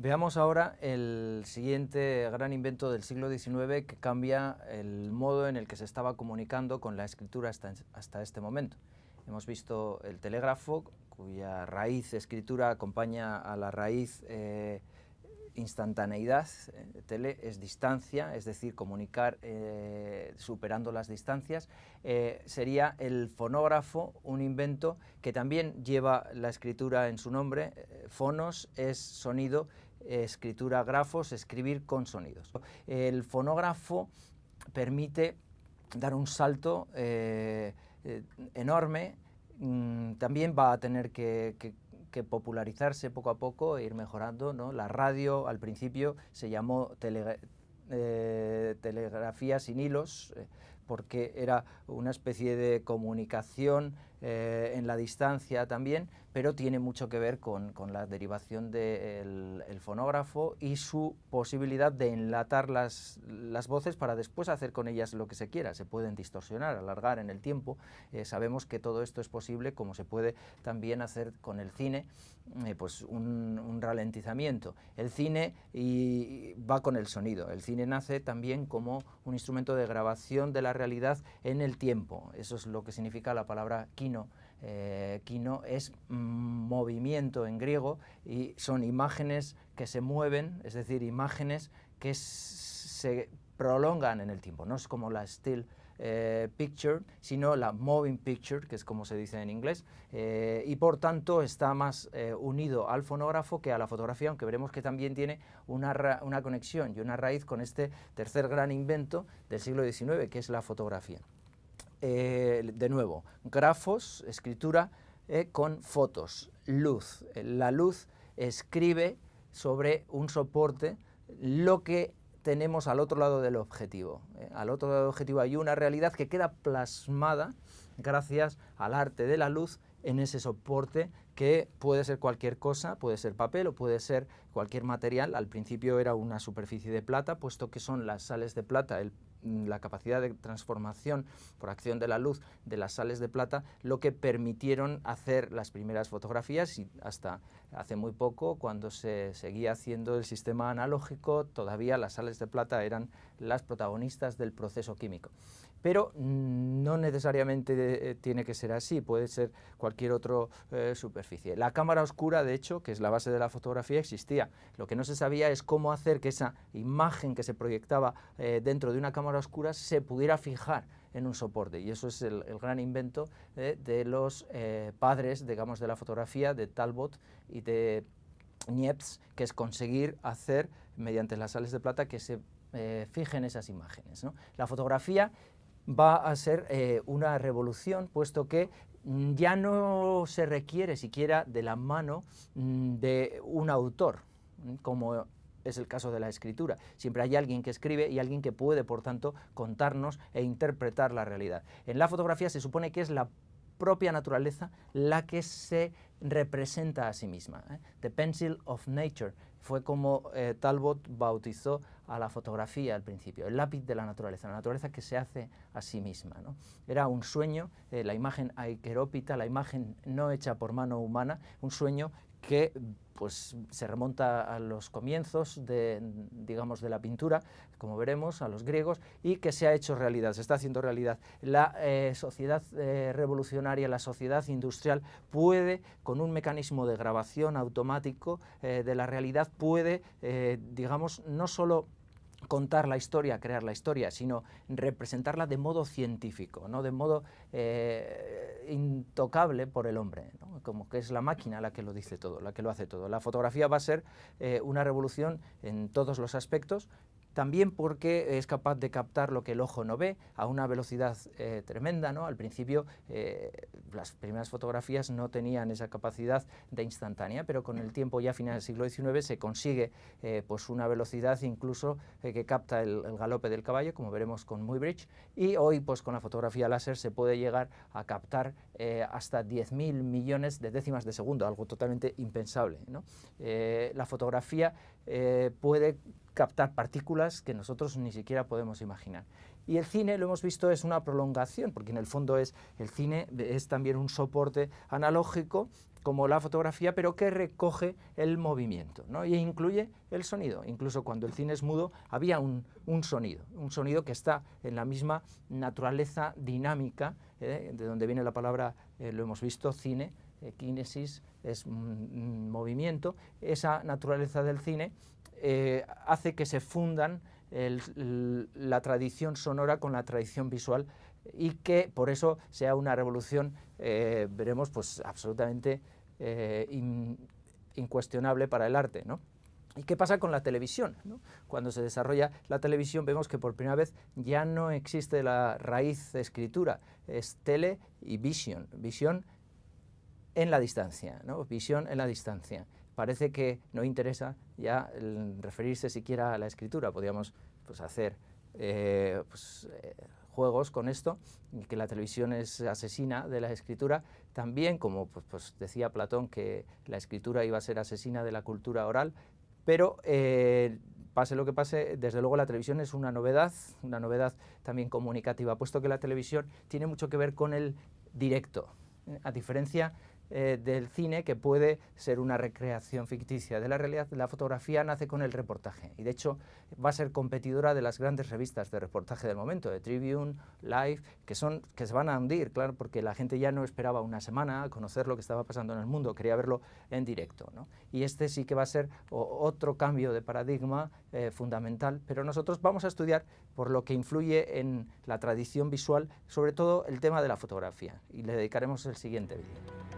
Veamos ahora el siguiente gran invento del siglo XIX que cambia el modo en el que se estaba comunicando con la escritura hasta este momento. Hemos visto el telégrafo, cuya raíz escritura acompaña a la raíz instantaneidad. Tele es distancia, es decir, comunicar superando las distancias. Sería el fonógrafo, un invento que también lleva la escritura en su nombre. Fonos es sonido, escritura grafos, escribir con sonidos. El fonógrafo permite dar un salto enorme. También va a tener que popularizarse poco a poco e ir mejorando, ¿no? La radio al principio se llamó telegrafía sin hilos, porque era una especie de comunicación en la distancia también, pero tiene mucho que ver con la derivación del fonógrafo y su posibilidad de enlatar las voces para después hacer con ellas lo que se quiera. Se pueden distorsionar, alargar en el tiempo. Sabemos que todo esto es posible, como se puede también hacer con el cine, pues un ralentizamiento. El cine va con el sonido. El cine nace también como un instrumento de grabación de la realidad en el tiempo. Eso es lo que significa la palabra kino. Kino es movimiento en griego y son imágenes que se mueven, es decir, imágenes que se prolongan en el tiempo. No es como la still picture, sino la moving picture, que es como se dice en inglés, y por tanto está más unido al fonógrafo que a la fotografía, aunque veremos que también tiene una conexión y una raíz con este tercer gran invento del siglo XIX, que es la fotografía. De nuevo, grafos, escritura con fotos, luz. La luz escribe sobre un soporte lo que tenemos al otro lado del objetivo. Al otro lado del objetivo hay una realidad que queda plasmada gracias al arte de la luz en ese soporte, que puede ser cualquier cosa, puede ser papel o puede ser cualquier material. Al principio era una superficie de plata, puesto que son las sales de plata, la capacidad de transformación por acción de la luz de las sales de plata, lo que permitieron hacer las primeras fotografías, y hasta hace muy poco, cuando se seguía haciendo el sistema analógico, todavía las sales de plata eran las protagonistas del proceso químico. Pero no necesariamente tiene que ser así, puede ser cualquier otra superficie. La cámara oscura, de hecho, que es la base de la fotografía, existía. Lo que no se sabía es cómo hacer que esa imagen que se proyectaba dentro de una cámara oscura se pudiera fijar en un soporte, y eso es el gran invento de los padres, digamos, de la fotografía, de Talbot y de Niepce, que es conseguir hacer, mediante las sales de plata, que se fijen esas imágenes, ¿no? La fotografía va a ser una revolución, puesto que ya no se requiere siquiera de la mano de un autor, como es el caso de la escritura. Siempre hay alguien que escribe y alguien que puede, por tanto, contarnos e interpretar la realidad. En la fotografía se supone que es la propia naturaleza la que se representa a sí misma. The pencil of nature fue como Talbot bautizó a la fotografía al principio, el lápiz de la naturaleza que se hace a sí misma, ¿no? Era un sueño, la imagen aiquerópita, la imagen no hecha por mano humana, un sueño que pues se remonta a los comienzos digamos, de la pintura, como veremos, a los griegos, y que se ha hecho realidad, se está haciendo realidad. La sociedad revolucionaria, la sociedad industrial puede, con un mecanismo de grabación automático de la realidad, puede, digamos, no solo contar la historia, crear la historia, sino representarla de modo científico, ¿no? De modo intocable por el hombre, ¿no? Como que es la máquina la que lo dice todo, la que lo hace todo. La fotografía va a ser una revolución en todos los aspectos, también porque es capaz de captar lo que el ojo no ve a una velocidad tremenda, ¿no? Al principio las primeras fotografías no tenían esa capacidad de instantánea, pero con el tiempo, ya a finales del siglo XIX, se consigue pues una velocidad incluso que capta el galope del caballo, como veremos con Muybridge, y hoy pues con la fotografía láser se puede llegar a captar hasta 10.000 millones de décimas de segundo, algo totalmente impensable, ¿no? La fotografía puede captar partículas que nosotros ni siquiera podemos imaginar. Y el cine, lo hemos visto, es una prolongación, porque en el fondo el cine es también un soporte analógico como la fotografía, pero que recoge el movimiento, ¿no? Y incluye el sonido. Incluso cuando el cine es mudo había un sonido que está en la misma naturaleza dinámica, de donde viene la palabra, lo hemos visto, cine, kinesis, es movimiento. Esa naturaleza del cine hace que se fundan la tradición sonora con la tradición visual, y que por eso sea una revolución, veremos, pues absolutamente incuestionable para el arte, ¿no? ¿Y qué pasa con la televisión, ¿no? Cuando se desarrolla la televisión vemos que por primera vez ya no existe la raíz de escritura, es tele y visión, visión en la distancia, ¿no? Visión en la distancia. Parece que no interesa ya referirse siquiera a la escritura. Podríamos, pues, hacer juegos con esto, que la televisión es asesina de la escritura, también como pues decía Platón que la escritura iba a ser asesina de la cultura oral, pero pase lo que pase, desde luego la televisión es una novedad también comunicativa, puesto que la televisión tiene mucho que ver con el directo, a diferencia del cine, que puede ser una recreación ficticia de la realidad. La fotografía nace con el reportaje y de hecho va a ser competidora de las grandes revistas de reportaje del momento, de Tribune, Life, que se van a hundir, claro, porque la gente ya no esperaba una semana a conocer lo que estaba pasando en el mundo, quería verlo en directo, ¿no? Y este sí que va a ser otro cambio de paradigma fundamental, pero nosotros vamos a estudiar por lo que influye en la tradición visual, sobre todo el tema de la fotografía, y le dedicaremos el siguiente vídeo.